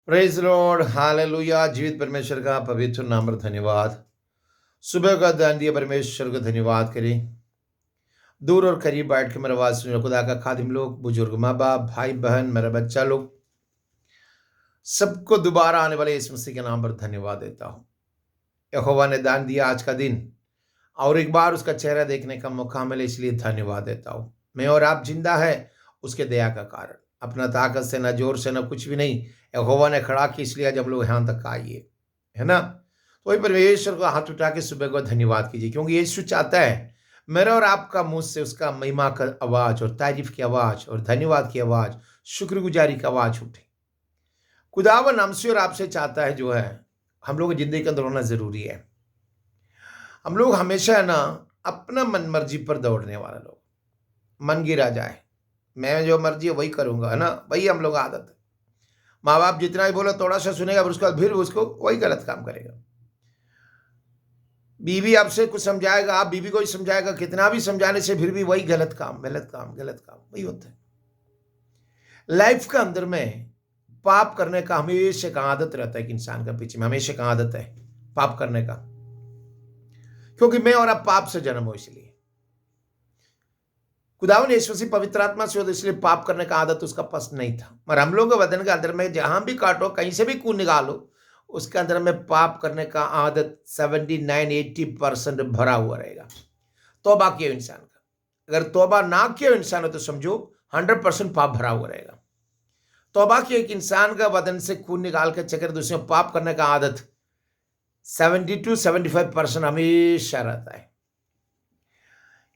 Praise Lord, hallelujah. जीवित परमेश्वर का पवित्र नाम पर धन्यवाद। सुबह का दान दिया परमेश्वर को धन्यवाद करें। दूर और करीब बैठ के मेरा आवाज सुन खुदा का खादिम लोग, बुजुर्ग, माँ बाप, भाई बहन, मेरा बच्चा लोग, सबको दोबारा आने वाले इस मसीह के नाम पर धन्यवाद देता हूँ। यहोवा ने दान दिया आज का दिन और एक बार उसका चेहरा देखने का मौका मिले, इसलिए धन्यवाद देता हूँ। मैं और आप जिंदा है उसके दया का कारण, अपना ताकत से ना जोर से ना कुछ भी नहीं। यहोवा ने खड़ा की, इसलिए जब लोग यहाँ तक आइए, है ना। तो वही परमेश्वर को हाथ उठा के सुबह को धन्यवाद कीजिए, क्योंकि यीशु चाहता है मेरा और आपका मुंह से उसका महिमा का आवाज और तारीफ की आवाज और धन्यवाद की आवाज, शुक्रगुजारी की आवाज उठे। खुदावन हमसे और आपसे चाहता है जो है हम लोग जिंदगी के अंदर होना जरूरी है। हम लोग हमेशा है ना अपना मन मर्जी पर दौड़ने वाला लोग, मन गिरा जाए, मैं जो मर्जी है वही करूंगा, है ना, वही हम लोग आदत है। माँ बाप जितना भी बोला थोड़ा सा सुनेगा, फिर उसके बाद फिर उसको वही गलत काम करेगा। बीवी आपसे कुछ समझाएगा, आप बीवी को ही समझाएगा, कितना भी समझाने से फिर भी वही गलत काम गलत काम गलत काम वही होता है। लाइफ का अंदर में पाप करने का हमेशा का आदत रहता है कि इंसान का पीछे में हमेशा का आदत है पाप करने का, क्योंकि मैं और आप पाप से जन्म हो, इसलिए खुदावन यीशु मसीह पवित्र आत्मा से होता, इसलिए पाप करने का आदत उसका पास नहीं था। और हम लोगों के बदन के अंदर में जहां भी काटो, कहीं से भी खून निकालो, उसके अंदर में पाप करने का आदत 79-80% भरा हुआ रहेगा। तौबा किया इंसान का, अगर तौबा ना किया इंसान हो तो समझो 100% पाप भरा हुआ रहेगा। तौबा किया एक इंसान का बदन से खून निकाल के चक्कर दूसरे पाप करने का आदत 70-75% हमेशा रहता है।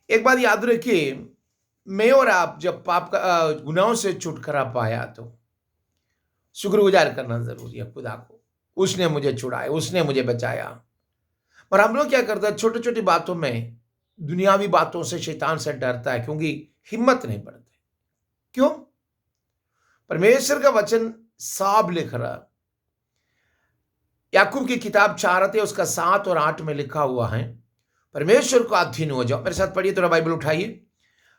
एक बात याद रखिए, मैं और आप जब पाप का गुनाहों से छुटकारा पाया तो शुक्रगुजार करना जरूरी है खुदा को। उसने मुझे छुड़ाया, उसने मुझे बचाया। पर हम लोग क्या करते हैं, छोटी छोटी बातों में, दुनियावी बातों से शैतान से डरता है, क्योंकि हिम्मत नहीं पड़ती। क्यों? परमेश्वर का वचन साफ लिख रहा, याकूब की किताब 4 है, उसका 7 और 8 में लिखा हुआ है, परमेश्वर को अधीन हो जाओ। मेरे साथ पढ़िए, थोड़ा बाइबल उठाइए।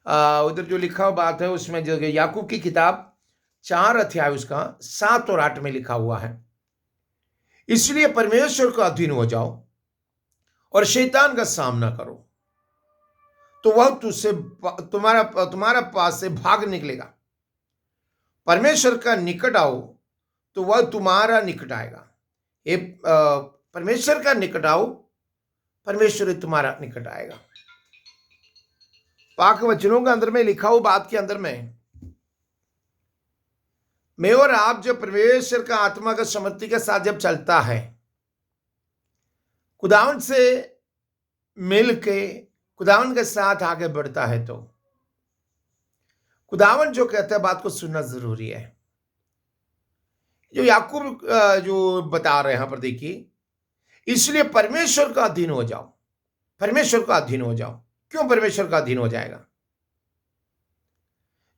उधर जो लिखा हुआ बात है उसमें जो याकूब की किताब 4 अध्याय उसका 7 और 8 में लिखा हुआ है, इसलिए परमेश्वर को अधीन हो जाओ और शैतान का सामना करो, तो वह तुझसे तुम्हारा पास से भाग निकलेगा। परमेश्वर का निकट आओ तो वह तुम्हारा निकट आएगा। ये परमेश्वर का निकट आओ, परमेश्वर तुम्हारा निकट आएगा। पाक वचनों के अंदर में लिखा हुआ बात के अंदर में, मैं और आप जब परमेश्वर का आत्मा का समर्थी के साथ जब चलता है, खुदावन से मिल के खुदावन के साथ आगे बढ़ता है, तो खुदावन जो कहता है बात को सुनना जरूरी है। जो याकूब जो बता रहे हैं यहां पर देखिए, इसलिए परमेश्वर का अधीन हो जाओ, परमेश्वर का अधीन हो जाओ। क्यों परमेश्वर का अधीन हो जाएगा?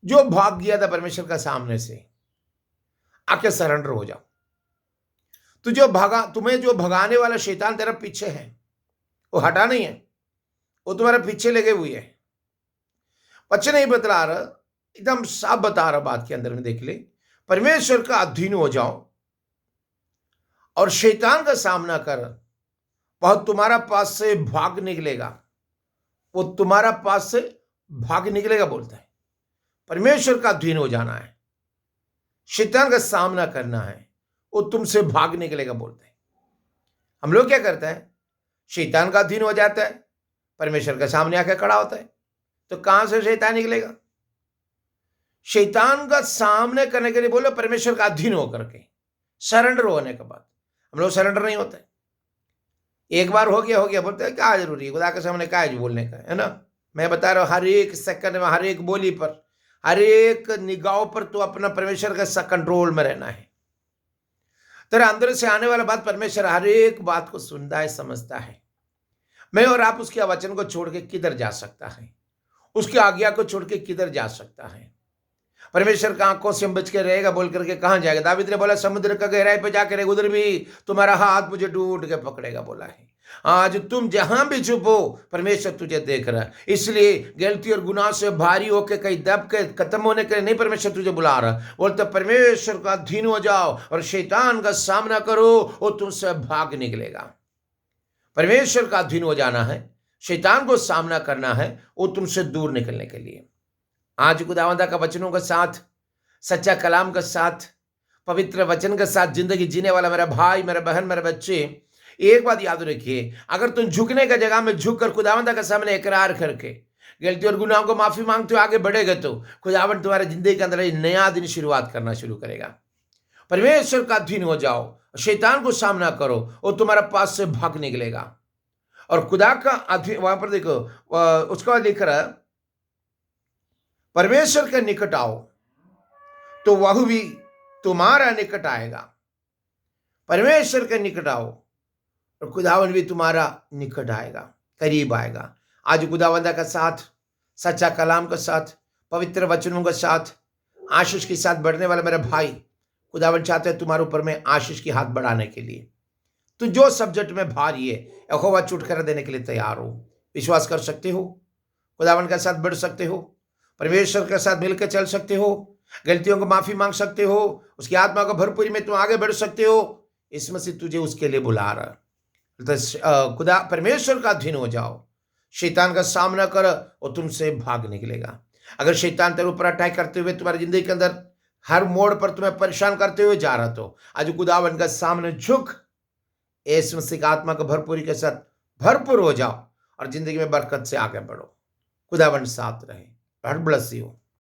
जो भाग गया था परमेश्वर का सामने से, आके सरेंडर हो जाओ। तुम्हें जो भगाने वाला शैतान तेरा पीछे है, वो हटा नहीं है, वो तुम्हारे पीछे लगे हुए है। बच्चे नहीं बतला रहा, एकदम साफ बता रहा बात के अंदर में, देख ले, परमेश्वर का अधीन हो जाओ और शैतान का सामना कर, वह तुम्हारा पास से भाग निकलेगा, वो तुम्हारा पास से भाग निकलेगा बोलता है। परमेश्वर का अधीन हो जाना है, शैतान का सामना करना है, वो तुमसे भाग निकलेगा बोलते हैं। हम लोग क्या करते हैं, शैतान का अधीन हो जाता है, परमेश्वर के सामने आकर खड़ा होता है, तो कहां से शैतान निकलेगा? शैतान का सामने करने के लिए बोलो परमेश्वर का अधीन होकर के, सरेंडर होने के बाद। हम लोग सरेंडर नहीं होते। एक बार हो गया बोलते हैं क्या जरूरी है खुदा के सामने क्या है बोलने का, है ना। मैं बता रहा हूं, हर एक सेकंड में, हर एक बोली पर, हर एक निगाह पर तो अपना परमेश्वर का कंट्रोल में रहना है। तेरे अंदर से आने वाला बात परमेश्वर हर एक बात को सुनता है, समझता है। मैं और आप उसके वचन को छोड़ के किधर जा सकता है? उसकी आज्ञा को छोड़ के किधर जा सकता है? परमेश्वर का आंखों से बच के रहेगा बोल करके कहां जाएगा? दावीद ने बोला समुद्र का गहराई पे जाकर उधर भी तुम्हारा हाथ मुझे टूट के पकड़ेगा बोला है। आज तुम जहां भी चुप हो, परमेश्वर तुझे देख रहा है। इसलिए गलती और गुनाह से भारी होके कहीं दब के खत्म होने के लिए नहीं, परमेश्वर तुझे बुला रहा। बोलते परमेश्वर का अधीन हो जाओ और शैतान का सामना करो, वो तुमसे भाग निकलेगा। परमेश्वर का अधीन हो जाना है, शैतान को सामना करना है, वो तुमसे दूर निकलने के लिए। आज खुदावंदा का वचनों के साथ, सच्चा कलाम के साथ, पवित्र वचन के साथ जिंदगी जीने वाला मेरा भाई, मेरा बहन, मेरे बच्चे, एक बात याद रखिए, अगर तुम झुकने का जगह में झुक कर खुदावंदा के सामने इकरार करके गलती और गुनाहों को माफी मांगते हो आगे बढ़ेगा, तो खुदावंद तुम्हारे जिंदगी के अंदर एक नया दिन शुरुआत करना शुरू करेगा। परमेश्वर का अधीन हो जाओ, शैतान को सामना करो, वो तुम्हारे पास से भाग निकलेगा। और खुदा का अधीन, वहां पर देखो उसका बाद लिख रहा है, परमेश्वर के निकट आओ तो वह भी तुम्हारा निकट आएगा। परमेश्वर के निकट आओ और खुदावन भी तुम्हारा निकट आएगा, करीब आएगा। आज खुदावंदा का साथ, सच्चा कलाम के साथ, पवित्र वचनों के साथ, आशीष के साथ बढ़ने वाला मेरा भाई, खुदावन चाहते हैं तुम्हारे ऊपर में आशीष की हाथ बढ़ाने के लिए। तो जो सब्जेक्ट में भारी है, यहोवा छुटकारा देने के लिए तैयार हो। विश्वास कर सकते हो, खुदावन के साथ बढ़ सकते हो, परमेश्वर के साथ मिलकर चल सकते हो, गलतियों को माफी मांग सकते हो, उसकी आत्मा को भरपूरी में तुम आगे बढ़ सकते हो। इसमें से तुझे उसके लिए बुला रहा। तो खुदा परमेश्वर का अधीन हो जाओ, शैतान का सामना कर और तुमसे भाग निकलेगा। अगर शैतान तेरे ऊपर अटैक करते हुए तुम्हारी जिंदगी के अंदर हर मोड़ पर तुम्हें परेशान करते हुए जा रहा, तो आज खुदावन का सामने झुक, यीशु मसीह की आत्मा को भरपूरी के साथ भरपूर हो जाओ और जिंदगी में बरकत से आगे बढ़ो। खुदावन साथ रहे। God bless you.